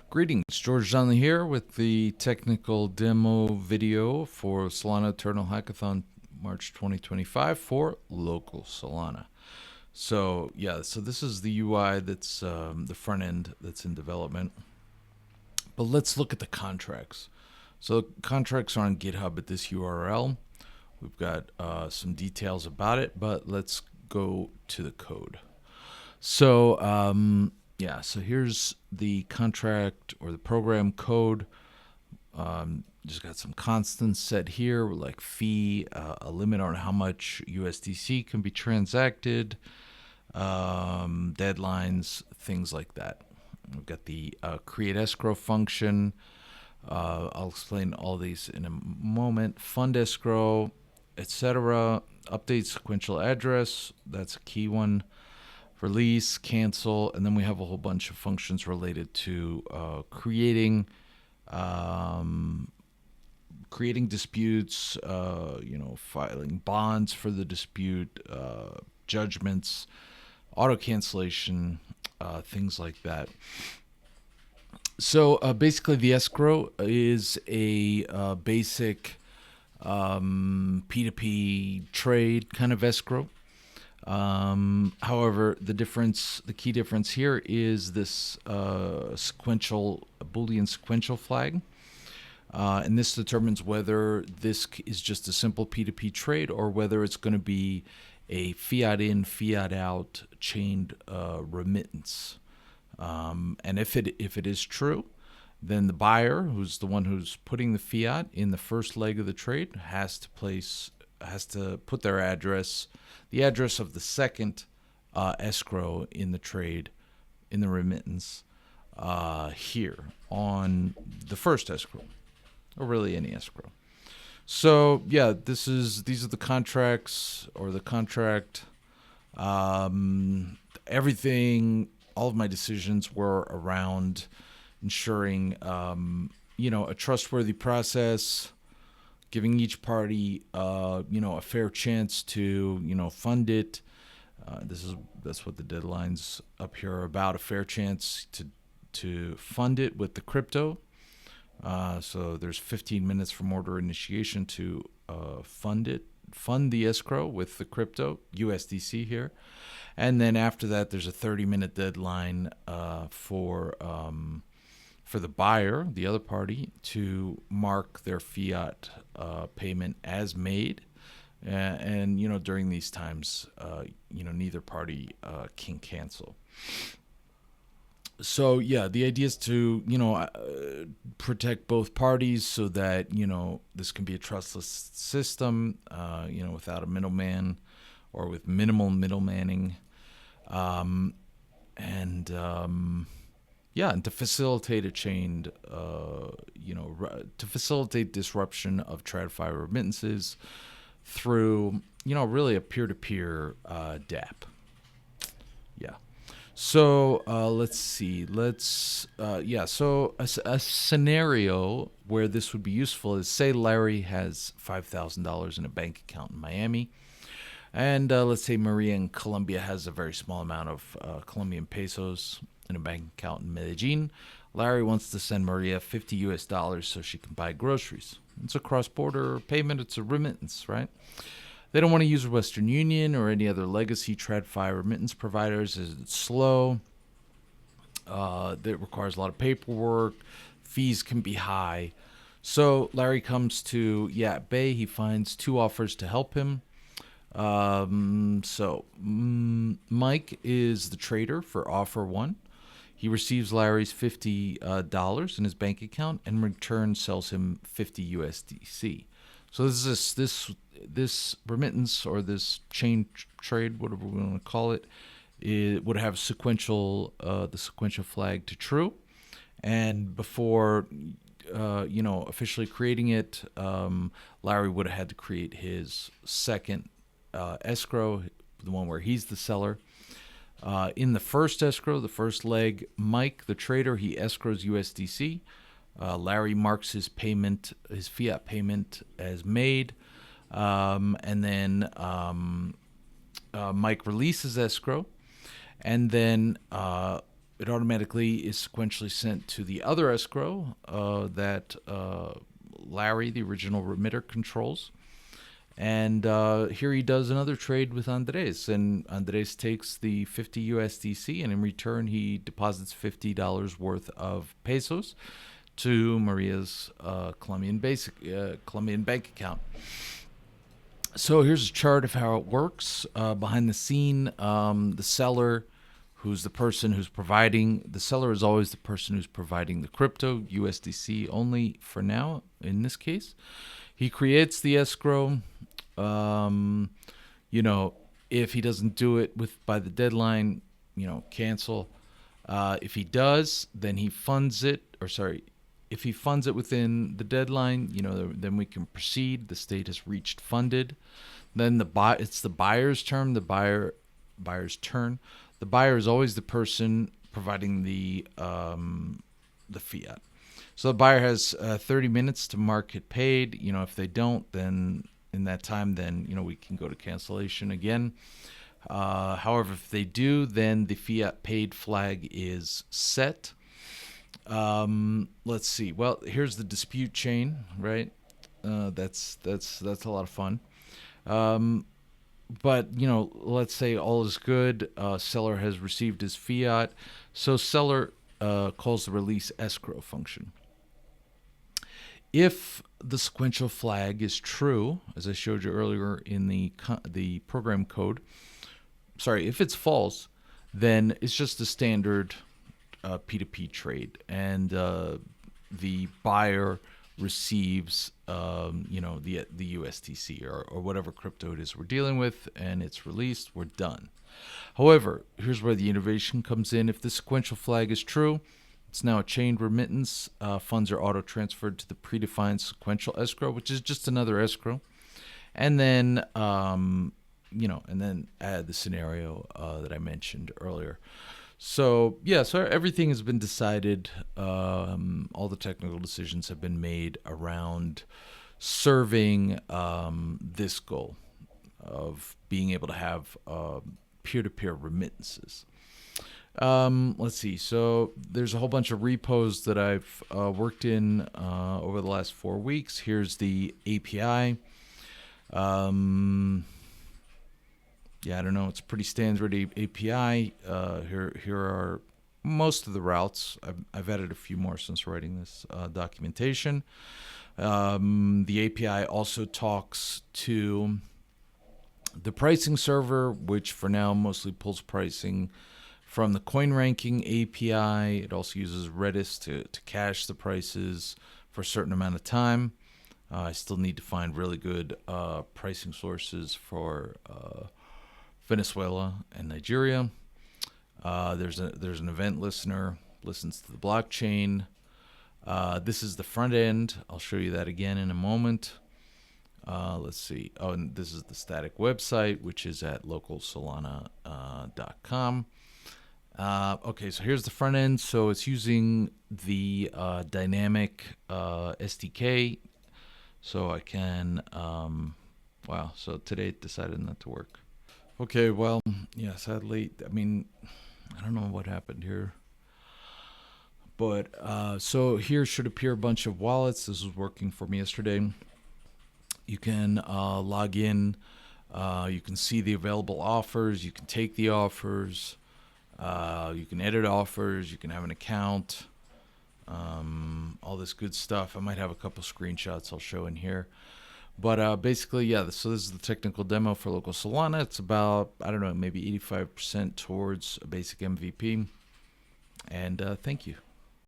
Greetings, George Donnelly here with the technical demo video for Solana Eternal Hackathon March 2025 for LocalSolana. So this is the UI that's the front end that's in development. But let's look at the contracts. So contracts are on GitHub at this URL. We've got some details about it, but let's go to the code. So so here's the contract or the program code. Just got some constants set here, like fee, a limit on how much USDC can be transacted, deadlines, things like that. We've got the create escrow function. I'll explain all these in a moment. Fund escrow, etc. Update sequential address, that's a key one. Release, cancel, and then we have a whole bunch of functions related to creating disputes, filing bonds for the dispute, judgments, auto cancellation, things like that. So basically, the escrow is a basic P2P trade kind of escrow. However, the key difference here is this Boolean sequential flag. And this determines whether this is just a simple P2P trade or whether it's going to be a fiat in, fiat out chained remittance. And if it is true, then the buyer, who's the one who's putting the fiat in the first leg of the trade, has to put their address, the address of the second escrow in the trade, in the remittance, here on the first escrow, or really any escrow. So these are the contracts, or the contract. Everything, all of my decisions were around ensuring, a trustworthy process, giving each party, a fair chance to, fund it. That's what the deadlines up here are about: a fair chance to fund it with the crypto. So there's 15 minutes from order initiation to fund the escrow with the crypto USDC here, and then after that there's a 30-minute deadline for the buyer, the other party, to mark their fiat payment as made. And during these times, neither party can cancel. So the idea is to protect both parties so that this can be a trustless system, without a middleman or with minimal middlemanning, and to facilitate a chained, to facilitate disruption of TradFi remittances through, really a peer-to-peer dApp. So let's see. So a scenario where this would be useful is, say Larry has $5,000 in a bank account in Miami, and let's say Maria in Colombia has a very small amount of Colombian pesos in a bank account in Medellin. Larry wants to send Maria $50 so she can buy groceries. It's a cross-border payment. It's a remittance, right? They don't want to use Western Union or any other legacy TradFi remittance providers, as it's slow. It requires a lot of paperwork. Fees can be high. So Larry comes to Bay. He finds two offers to help him. Mike is the trader for offer one. He receives Larry's $50 in his bank account and in return sells him 50 USDC. So this remittance, or this chain trade, whatever we want to call it, would have the sequential flag to true. And before officially creating it, Larry would have had to create his second escrow, the one where he's the seller. In the first escrow, the first leg, Mike, the trader, he escrows USDC. Larry marks his fiat payment as made, and then Mike releases escrow, and then it automatically is sequentially sent to the other escrow that Larry, the original remitter, controls. And here he does another trade with Andres, and Andres takes the 50 USDC, and in return he deposits $50 worth of pesos to Maria's Colombian bank account. So here's a chart of how it works. Behind the scene, the seller, who's the person who's providing, the seller is always the person who's providing the crypto, USDC only for now in this case. He creates the escrow. If he doesn't do it by the deadline, cancel. If he does, then he funds it, if he funds it within the deadline, then we can proceed. The state has reached funded. Then it's the buyer's turn. Buyer's turn. The buyer is always the person providing the fiat. So the buyer has 30 minutes to mark it paid. If they don't, then in that time, then we can go to cancellation again. However, if they do, then the fiat paid flag is set. Let's see. Well, here's the dispute chain, right? That's a lot of fun. But let's say all is good. Seller has received his fiat, so seller calls the release escrow function. If the sequential flag is true, as I showed you earlier in the program code, if it's false, then it's just a standard P2P trade, and the buyer receives the USDC or whatever crypto it is we're dealing with, and it's released. We're done. However, here's where the innovation comes in. If the sequential flag is true, it's now a chained remittance. Funds are auto-transferred to the predefined sequential escrow, which is just another escrow. And then, and then add the scenario that I mentioned earlier. So everything has been decided. All the technical decisions have been made around serving this goal of being able to have peer-to-peer remittances. Let's see. So there's a whole bunch of repos that I've worked in over the last 4 weeks. Here's the API. I don't know. It's a pretty standard API. Here are most of the routes. I've added a few more since writing this documentation. The API also talks to the pricing server, which for now mostly pulls pricing from the coin ranking API. It also uses Redis to cache the prices for a certain amount of time. I still need to find really good pricing sources for Venezuela and Nigeria. There's an event listener, listens to the blockchain. This is the front end. I'll show you that again in a moment. Let's see. Oh, and this is the static website, which is at LocalSolana.com. Okay, so here's the front end. So it's using the dynamic SDK. So I can, so today it decided not to work. Okay, well, yeah, sadly, I don't know what happened here. But so here should appear a bunch of wallets. This was working for me yesterday. You can log in. You can see the available offers. You can take the offers. You can edit offers. You can have an account. All this good stuff. I might have a couple screenshots I'll show in here. But basically, so this is the technical demo for LocalSolana. It's about, maybe 85% towards a basic MVP. And thank you.